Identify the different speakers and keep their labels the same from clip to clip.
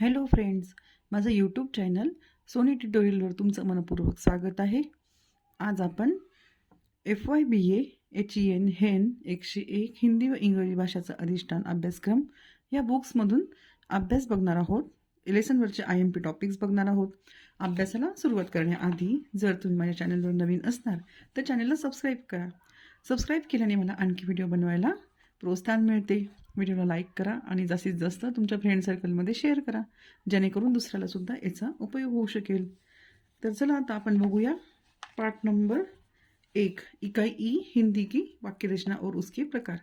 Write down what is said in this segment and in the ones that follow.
Speaker 1: Hello friends, माझं YouTube channel Soni ट्युटोरियलवर तुमचं मनपूर्वक स्वागत आहे. आज आपण FYBA HEN हेन 101 हिंदी व इंग्रजी भाषाचा अधिष्ठान अभ्यासक्रम या बुक्समधून अभ्यास बघणार आहोत. लेसनवरचे IMP टॉपिक्स बघणार आहोत. अभ्यासाला सुरुवात करण्याआधी जर तुम्ही माझ्या चॅनलवर नवीन असणार तर चॅनलला सबस्क्राईब करा. सबस्क्राईब केल्याने मला आणखी व्हिडिओ बनवायला प्रोत्साहन मिळते. व्हिडिओला लाईक करा आणि जास्तीत जास्त तुमच्या फ्रेंड सर्कलमध्ये शेअर करा, जेणेकरून दुसऱ्याला सुद्धा याचा उपयोग होऊ शकेल. तर चला आता आपण बघूया पार्ट नंबर 1, इकाई ई हिंदी की वाक्य रचना और उसके प्रकार.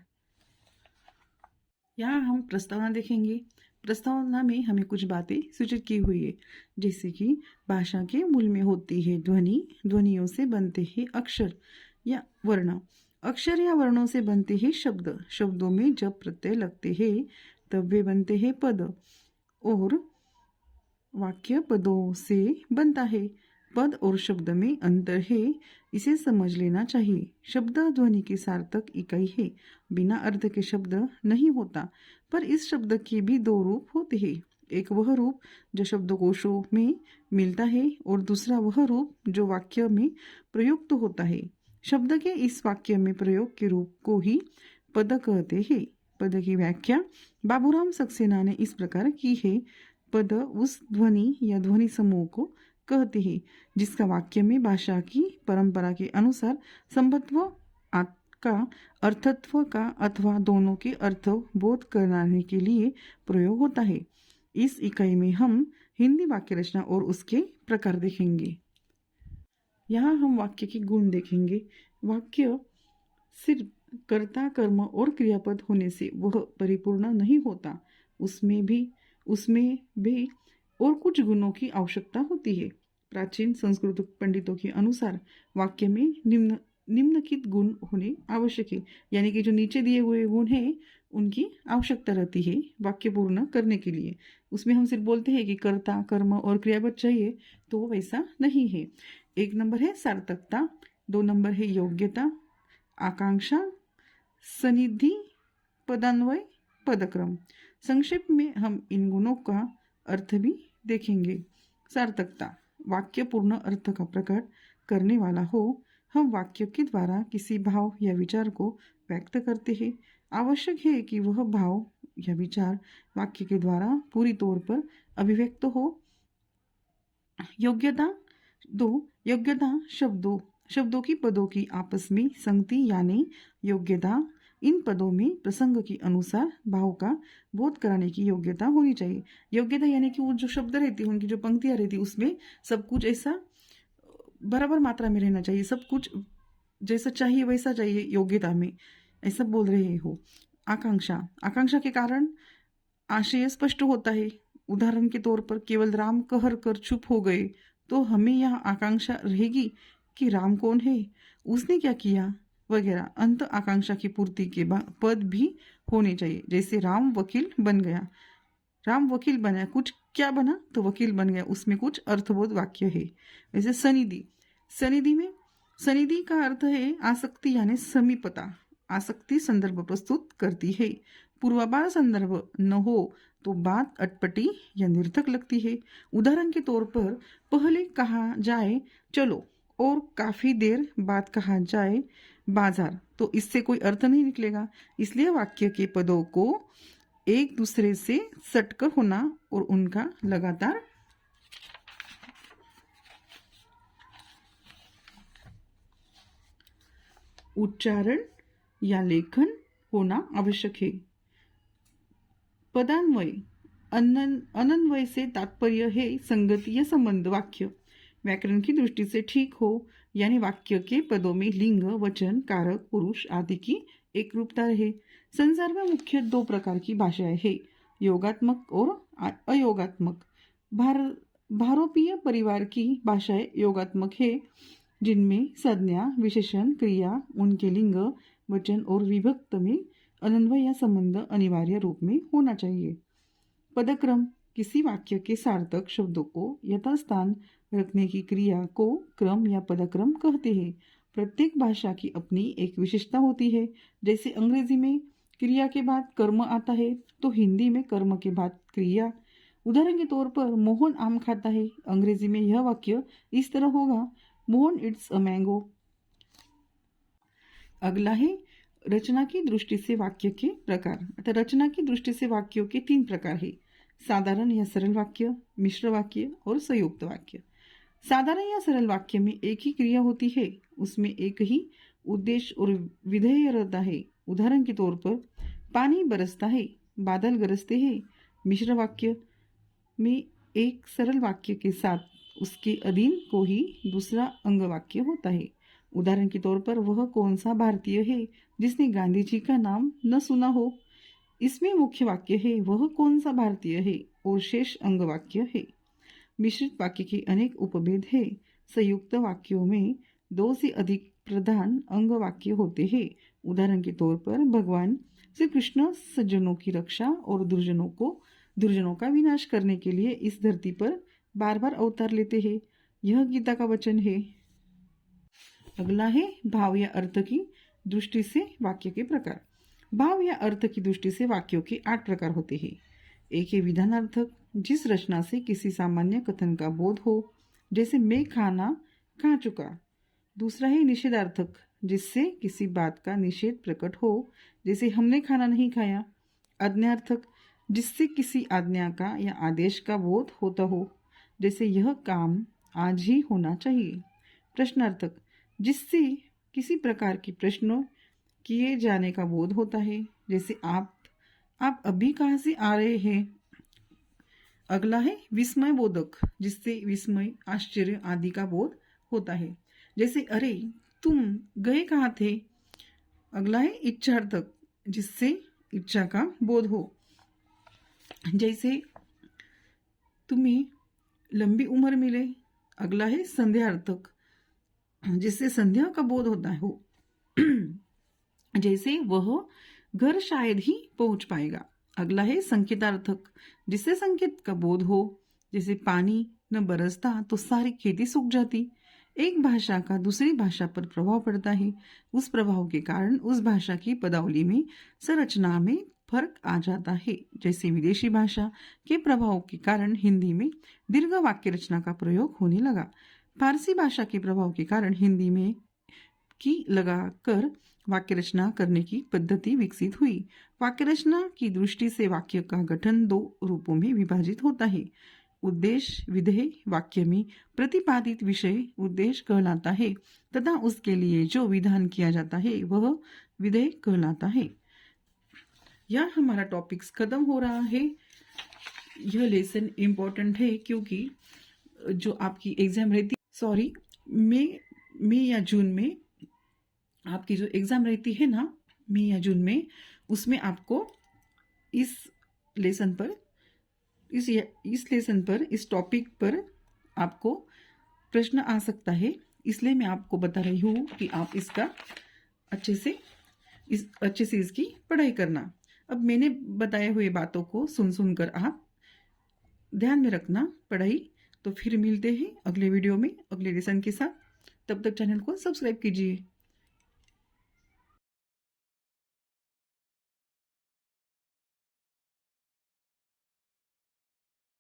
Speaker 1: यहाँ हम प्रस्तावना देखेंगे. प्रस्तावना में हमें कुछ बातें सूचित की हुई है, जैसे कि भाषा के मूल में होती है ध्वनि, ध्वनियों से बनते हैं अक्षर या वर्ण, अक्षर या वर्णों से बनते हैं शब्द, शब्दों में जब प्रत्यय लगते हैं तब वे बनते हैं पद, और वाक्य पदों से बनता है. पद और शब्द में अंतर है, इसे समझ लेना चाहिए. शब्द ध्वनि की सार्थक इकाई है. बिना अर्थ के शब्द नहीं होता, पर इस शब्द के भी दो रूप होते हैं. एक वह रूप जो शब्दकोशों में मिलता है और दूसरा वह रूप जो वाक्य में प्रयुक्त होता है. शब्द के इस वाक्य में प्रयोग के रूप को ही पद कहते हैं. पद की व्याख्या बाबूराम सक्सेना ने इस प्रकार की है. पद उस ध्वनि या ध्वनि समूह को कहते हैं जिसका वाक्य में भाषा की परंपरा के अनुसार संबंधत्व का, अर्थत्व का अथवा दोनों के अर्थ बोध कराने के लिए प्रयोग होता है. इस इकाई में हम हिंदी वाक्य रचना और उसके प्रकार देखेंगे. यहाँ हम वाक्य के गुण देखेंगे. वाक्य सिर्फ कर्ता, कर्म और क्रियापद होने से वह परिपूर्ण नहीं होता. उसमें भी और कुछ गुणों की आवश्यकता होती है. प्राचीन संस्कृत पंडितों के अनुसार वाक्य में निम्नलिखित गुण होने आवश्यक है, यानी कि जो नीचे दिए हुए गुण हैं उनकी आवश्यकता रहती है वाक्य पूर्ण करने के लिए. उसमें हम सिर्फ बोलते हैं कि कर्ता, कर्म और क्रियापद चाहिए, तो वैसा नहीं है. 1 नंबर है सार्थकता, 2 नंबर है योग्यता, आकांक्षा, सनिधि, पदान्वय, पदक्रम. संक्षेप में हम इन गुणों का अर्थ भी देखेंगे. सार्थकता, वाक्य पूर्ण अर्थ का प्रकट करने वाला हो. हम वाक्य के द्वारा किसी भाव या विचार को व्यक्त करते हैं. आवश्यक है कि वह भाव या विचार वाक्य के द्वारा पूरी तौर पर अभिव्यक्त हो. योग्यता 2, योग्यता शब्दों की पदों की आपस में संगति, यानी योग्यता इन पदों में प्रसंग के अनुसार भाव का बोध कराने की योग्यता होनी चाहिए. योग्यता यानी कि वो जो शब्द रहती है, उनकी जो पंक्तियां रहती है, उसमें सब कुछ ऐसा बराबर मात्रा में रहना चाहिए. सब कुछ जैसा चाहिए वैसा चाहिए योग्यता में, ऐसा बोल रहे हो. आकांक्षा के कारण आशय स्पष्ट होता है. उदाहरण के तौर पर केवल राम कहर कर चुप हो गए तो हमें यह आकांक्षा रहेगी कि राम कौन है, उसने क्या किया वगैरह. अंत आकांक्षा की पूर्ति के पद भी होने चाहिए. जैसे राम वकील बन गया, राम वकील बना, कुछ क्या बना तो वकील बन गया, उसमें कुछ अर्थबोध वाक्य है. जैसे सनिधि का अर्थ है आसक्ति, यानी समीपता. आसक्ति संदर्भ प्रस्तुत करती है. पूर्वाभास संदर्भ न हो तो बात अटपटी या निर्थक लगती है. उदाहरण के तौर पर पहले कहा जाए चलो और काफी देर बाद कहा जाए बाजार, तो इससे कोई अर्थ नहीं निकलेगा. इसलिए वाक्य के पदों को एक दूसरे से सटकर होना और उनका लगातार उच्चारण या लेखन होना आवश्यक है. पदान्वय, अनन्वय से तात्पर्य है संगति या संबंध. वाक्य व्याकरण की दृष्टि से ठीक हो, यानी वाक्य के पदों में लिंग, वचन, कारक, पुरुष आदि की एक रूपता रहे. संसार में मुख्य 2 प्रकार की भाषाएं हैं, योगात्मक और अयोगात्मक. भारोपीय परिवार की भाषाएं योगात्मक है, जिनमें संज्ञा, विशेषण, क्रिया, उनके लिंग, वचन और विभक्त में अनन्वय या संबंध अनिवार्य रूप में होना चाहिए. पदक्रम, किसी वाक्य के सार्थक शब्दों को यथास्थान रखने की क्रिया को क्रम या पदक्रम कहते हैं. प्रत्येक भाषा की अपनी एक विशेषता होती है. जैसे अंग्रेजी में क्रिया के बाद कर्म आता है, तो हिंदी में कर्म के बाद क्रिया उदाहरण के तौर पर मोहन आम खाता है, अंग्रेजी में यह वाक्य इस तरह होगा, मोहन इट्स अ मैंगो। अगला है रचना की दृष्टि से वाक्य के प्रकार। अतः रचना की दृष्टि से वाक्यों के 3 प्रकार है, साधारण या सरल वाक्य, मिश्र वाक्य और संयुक्त वाक्य। साधारण या सरल वाक्य में एक ही क्रिया होती है, उसमें एक ही उद्देश्य और विधेय रहता है। उदाहरण के तौर पर पानी बरसता है, बादल गरजते हैं। मिश्र वाक्य में एक सरल वाक्य के साथ उसके अधीन को ही दूसरा अंग वाक्य होता है। उदाहरण के तौर पर वह कौन सा भारतीय है जिसने गांधी जी का नाम न सुना हो। इसमें मुख्य वाक्य है वह कौन सा भारतीय है और शेष अंग वाक्य है। मिश्रित वाक्य के अनेक उपभेद हैं। संयुक्त वाक्यों में 2 से अधिक प्रधान अंग वाक्य होते हैं। उदाहरण के तौर पर भगवान श्री कृष्ण सज्जनों की रक्षा और दुर्जनों का विनाश करने के लिए इस धरती पर बार बार अवतार लेते हैं। यह गीता का वचन है। अगला है भाव या अर्थ की दृष्टि से वाक्य के प्रकार। भाव या अर्थ की दृष्टि से वाक्यों के 8 प्रकार होते हैं। एक है विधानार्थक, जिस रचना से किसी सामान्य कथन का बोध हो, जैसे मैं खाना खा चुका। दूसरा है निषेधार्थक, जिससे किसी बात का निषेध प्रकट हो, जैसे हमने खाना नहीं खाया। आज्ञार्थक, जिससे किसी आज्ञा का या आदेश का बोध होता हो, जैसे यह काम आज ही होना चाहिए। प्रश्नार्थक, जिससे किसी प्रकार की प्रश्न किए जाने का बोध होता है, जैसे आप अभी कहाँ से आ रहे हैं। अगला है विस्मय बोधक, जिससे विस्मय, आश्चर्य आदि का बोध होता है, जैसे अरे तुम गए कहाँ थे। अगला है इच्छार्थक, जिससे इच्छा का बोध हो, जैसे तुम्हें लंबी उम्र मिले। अगला है संध्यार्थक, जिससे संध्या का बोध होता हो, जैसे वह घर शायद ही पहुंच पाएगा। अगला है संकेतार्थक, जिससे संकेत का बोध हो, जैसे पानी न बरसता तो सारी खेती सूख जाती। एक भाषा का दूसरी भाषा पर प्रभाव पड़ता है, उस प्रभाव के कारण उस भाषा की पदावली में, संरचना में फर्क आ जाता है। जैसे विदेशी भाषा के प्रभाव के कारण हिंदी में दीर्घ वाक्य रचना का प्रयोग होने लगा। फारसी भाषा के प्रभाव के कारण हिंदी में की लगाकर वाक्य रचना करने की पद्धति विकसित हुई। वाक्य रचना की दृष्टि से वाक्य का गठन 2 रूपों में विभाजित होता है। उद्देश्य विधेय वाक्य में प्रतिपादित विषय उद्देश्य कहलाता है तथा उसके लिए जो विधान किया जाता है वह विधेय कहलाता है। यह हमारा टॉपिक्स खत्म हो रहा है। यह लेसन इम्पोर्टेंट है क्योंकि जो आपकी एग्जाम रहती, सॉरी, मई या जून में आपकी जो एग्ज़ाम रहती है ना, मई या जून में, उसमें आपको इस लेसन पर इस टॉपिक पर आपको प्रश्न आ सकता है। इसलिए मैं आपको बता रही हूँ कि आप इसका अच्छे से इसकी पढ़ाई करना। अब मैंने बताए हुए बातों को सुनकर आप ध्यान में रखना पढ़ाई। तो फिर मिलते हैं अगले वीडियो में अगले लेसन के साथ। तब तक चैनल को सब्सक्राइब कीजिए।